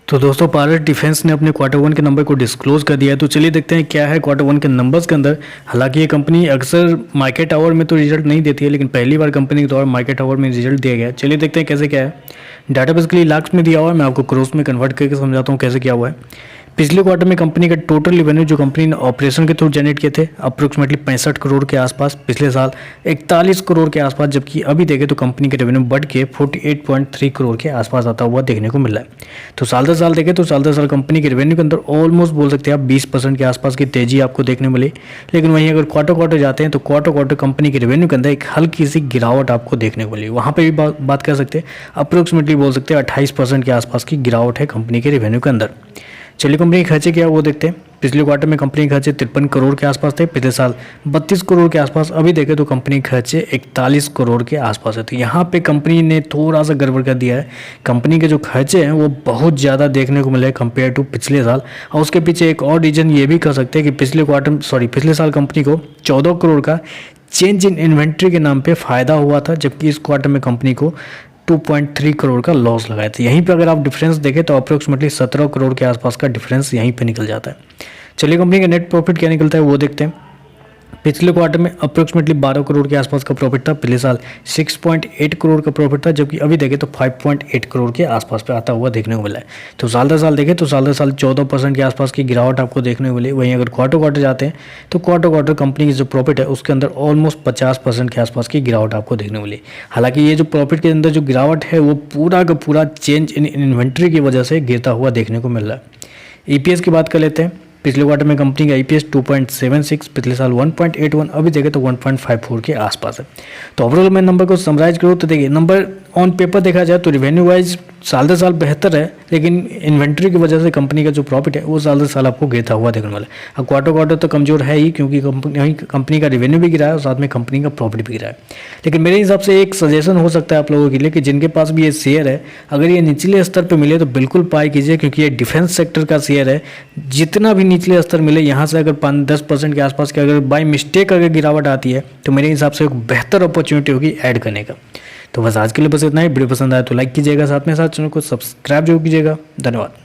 तो दोस्तों पारस डिफेंस ने अपने क्वार्टर वन के नंबर को डिस्क्लोज कर दिया है। तो चलिए देखते हैं क्या है क्वार्टर वन के नंबर्स के अंदर। हालांकि ये कंपनी अक्सर मार्केट आवर में तो रिजल्ट नहीं देती है, लेकिन पहली बार कंपनी के द्वारा मार्केट आवर में रिजल्ट दिया गया है। चलिए देखते हैं कैसे क्या है। डाटा बेसिकली लाख्स में दिया हुआ है, मैं आपको क्रोस में कन्वर्ट करके समझाता हूँ कैसे क्या हुआ है। पिछले क्वार्टर में कंपनी का टोटल रेवेन्यू जो कंपनी ने ऑपरेशन के थ्रू जनरेट किए थे अप्रोक्सीमेटली 65 करोड़ के आसपास, पिछले साल 41 करोड़ के आसपास, जबकि अभी देखें तो कंपनी के रेवेन्यू बढ़ के 48.3 करोड़ के आसपास आता हुआ देखने को मिल रहा है। तो साल दर साल देखें तो साल दर साल कंपनी के रेवेन्यू के अंदर ऑलमोस्ट बोल सकते हैं आप 20% के आसपास की तेजी आपको देखने मिली। लेकिन वहीं अगर क्वार्टर क्वार्टर जाते हैं तो क्वार्टर क्वार्टर कंपनी के रेवेन्यू के अंदर एक हल्की सी गिरावट आपको देखने को मिली। वहाँ पर भी बात कर सकते हैं, अप्रोक्सीमेटली बोल सकते हैं 28% के आसपास की गिरावट है कंपनी के रेवेन्यू के अंदर। चलिए कंपनी के खर्चे क्या है वो देखते हैं। पिछले क्वार्टर में कंपनी के खर्चे 53 करोड़ के आसपास थे, पिछले साल 32 करोड़ के आसपास। अभी देखें तो कंपनी के खर्चे 41 करोड़ के आसपास है। तो यहाँ पे कंपनी ने थोड़ा सा गड़बड़ कर दिया है। कंपनी के जो खर्चे हैं वो बहुत ज़्यादा देखने को मिले कंपेयर टू पिछले साल। और उसके पीछे एक और रीजन ये भी कह सकते हैं कि पिछले साल कंपनी को 14 करोड़ का चेंज इन इन्वेंट्री के नाम पे फ़ायदा हुआ था, जबकि इस क्वार्टर में कंपनी को 2.3 करोड़ का लॉस लगाया था। यहीं पे अगर आप डिफरेंस देखें तो अप्रोक्सीमेटली 17 करोड़ के आसपास का डिफरेंस यहीं पे निकल जाता है। चलिए कंपनी का नेट प्रॉफिट क्या निकलता है वो देखते हैं। पिछले क्वार्टर में अप्रोक्सीमेटली 12 करोड़ के आसपास का प्रॉफिट था, पिछले साल 6.8 करोड़ का प्रॉफिट था, जबकि अभी देखें तो 5.8 करोड़ के आसपास पे आता हुआ देखने को मिला है। तो साल दर साल देखें तो साल दर साल 14% के आसपास की गिरावट आपको देखने को मिली। वहीं अगर क्वार्टर क्वार्टर जाते हैं तो क्वार्टर क्वार्टर कंपनी की जो प्रॉफिट है उसके अंदर ऑलमोस्ट 50% के आसपास की गिरावट आपको देखने को मिली। हालांकि ये जो प्रॉफिट के अंदर जो गिरावट है वो पूरा का पूरा चेंज इन इन्वेंट्री की वजह से गिरता हुआ देखने को मिल रहा है। ईपीएस की बात कर लेते हैं। पिछले क्वार्टर में कंपनी का ईपीएस 2.76, पिछले साल 1.81, अभी देखें तो 1.54 के आसपास है। तो ओवरऑल मैं नंबर को समराइज करूँ तो देखिए नंबर ऑन पेपर देखा जाए तो रेवेन्यू वाइज साल दर साल बेहतर है, लेकिन इन्वेंट्री की वजह से कंपनी का जो प्रॉफिट है वो साल दर साल आपको गिरता हुआ देखने वाला है। अब क्वार्टर क्वार्टर तो कमजोर है ही, क्योंकि कंपनी का रेवेन्यू भी गिरा है और साथ में कंपनी का प्रॉफिट भी गिरा है। लेकिन मेरे हिसाब से एक सजेशन हो सकता है आप लोगों के लिए कि जिनके पास भी ये शेयर है, अगर ये निचले स्तर पर मिले तो बिल्कुल बाय कीजिए, क्योंकि ये डिफेंस सेक्टर का शेयर है। जितना भी निचले स्तर मिले यहाँ से अगर 5-10% के आसपास की अगर बाय मिस्टेक अगर गिरावट आती है तो मेरे हिसाब से एक बेहतर अपॉर्चुनिटी होगी ऐड करने का। तो बस आज के लिए बस इतना ही। वीडियो पसंद आया तो लाइक कीजिएगा, साथ में साथ चैनल को सब्सक्राइब जरूर कीजिएगा। धन्यवाद।